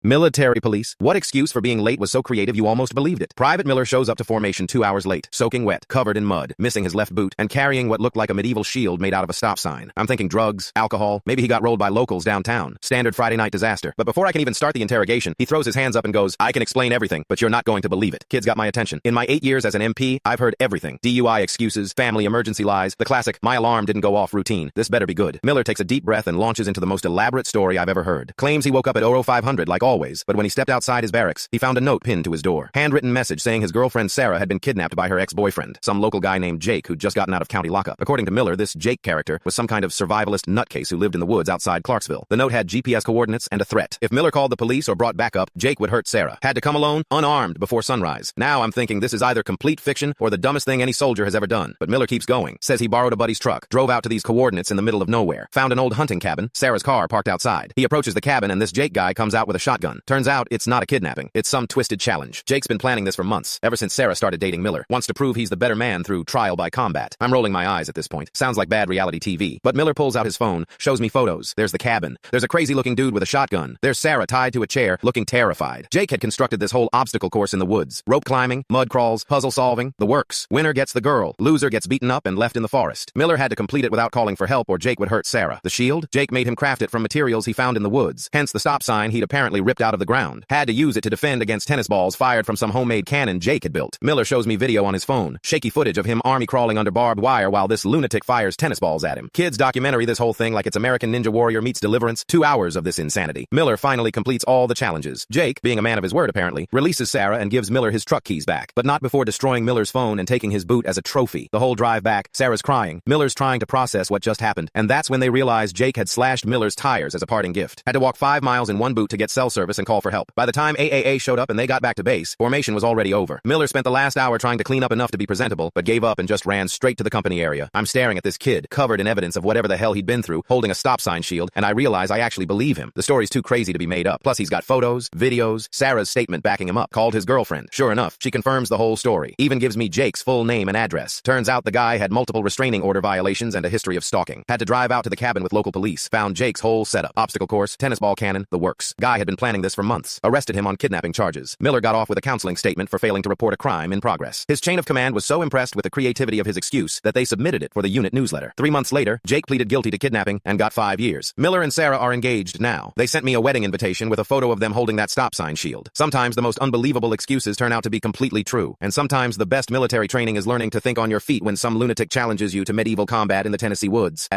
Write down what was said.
Military police. What excuse for being late was so creative you almost believed it? Private Miller shows up to formation 2 hours late, soaking wet, covered in mud, missing his left boot, and carrying what looked like a medieval shield made out of a stop sign. I'm thinking drugs, alcohol, maybe he got rolled by locals downtown. Standard Friday night disaster. But before I can even start the interrogation, he throws his hands up and goes, "I can explain everything, but you're not going to believe it." Kid's got my attention. In my 8 years as an MP, I've heard everything. DUI excuses, family emergency lies, the classic, "my alarm didn't go off" routine. This better be good. Miller takes a deep breath and launches into the most elaborate story I've ever heard. Claims he woke up at 0500 like always, but when he stepped outside his barracks, he found a note pinned to his door. Handwritten message saying his girlfriend Sarah had been kidnapped by her ex-boyfriend, some local guy named Jake who'd just gotten out of county lockup. According to Miller, this Jake character was some kind of survivalist nutcase who lived in the woods outside Clarksville. The note had GPS coordinates and a threat. If Miller called the police or brought backup, Jake would hurt Sarah. Had to come alone, unarmed, before sunrise. Now I'm thinking this is either complete fiction or the dumbest thing any soldier has ever done. But Miller keeps going. Says he borrowed a buddy's truck, drove out to these coordinates in the middle of nowhere, found an old hunting cabin, Sarah's car parked outside. He approaches the cabin and this Jake guy comes out with a shotgun. Turns out it's not a kidnapping. It's some twisted challenge. Jake's been planning this for months, ever since Sarah started dating Miller. Wants to prove he's the better man through trial by combat. I'm rolling my eyes at this point. Sounds like bad reality TV. But Miller pulls out his phone, shows me photos. There's the cabin. There's a crazy-looking dude with a shotgun. There's Sarah tied to a chair, looking terrified. Jake had constructed this whole obstacle course in the woods. Rope climbing, mud crawls, puzzle solving, the works. Winner gets the girl. Loser gets beaten up and left in the forest. Miller had to complete it without calling for help or Jake would hurt Sarah. The shield? Jake made him craft it from materials he found in the woods. Hence the stop sign he'd apparently ripped out of the ground. Had to use it to defend against tennis balls fired from some homemade cannon Jake had built. Miller shows me video on his phone. Shaky footage of him army crawling under barbed wire while this lunatic fires tennis balls at him. Kids documentary this whole thing like it's American Ninja Warrior meets Deliverance. 2 hours of this insanity. Miller finally completes all the challenges. Jake, being a man of his word apparently, releases Sarah and gives Miller his truck keys back. But not before destroying Miller's phone and taking his boot as a trophy. The whole drive back, Sarah's crying. Miller's trying to process what just happened. And that's when they realized Jake had slashed Miller's tires as a parting gift. Had to walk 5 miles in one boot to get cell service and call for help. By the time AAA showed up and they got back to base, formation was already over. Miller spent the last hour trying to clean up enough to be presentable, but gave up and just ran straight to the company area. I'm staring at this kid, covered in evidence of whatever the hell he'd been through, holding a stop sign shield, and I realize I actually believe him. The story's too crazy to be made up. Plus he's got photos, videos, Sarah's statement backing him up. Called his girlfriend. Sure enough, she confirms the whole story. Even gives me Jake's full name and address. Turns out the guy had multiple restraining order violations and a history of stalking. Had to drive out to the cabin with local police. Found Jake's whole setup. Obstacle course, tennis ball cannon, the works. Guy had been planning this for months. Arrested him on kidnapping charges. Miller got off with a counseling statement for failing to report a crime in progress. His chain of command was so impressed with the creativity of his excuse that they submitted it for the unit newsletter. 3 months later, Jake pleaded guilty to kidnapping and got 5 years. Miller and Sarah are engaged now. They sent me a wedding invitation with a photo of them holding that stop sign shield. Sometimes the most unbelievable excuses turn out to be completely true. And sometimes the best military training is learning to think on your feet when some lunatic challenges you to medieval combat in the Tennessee woods.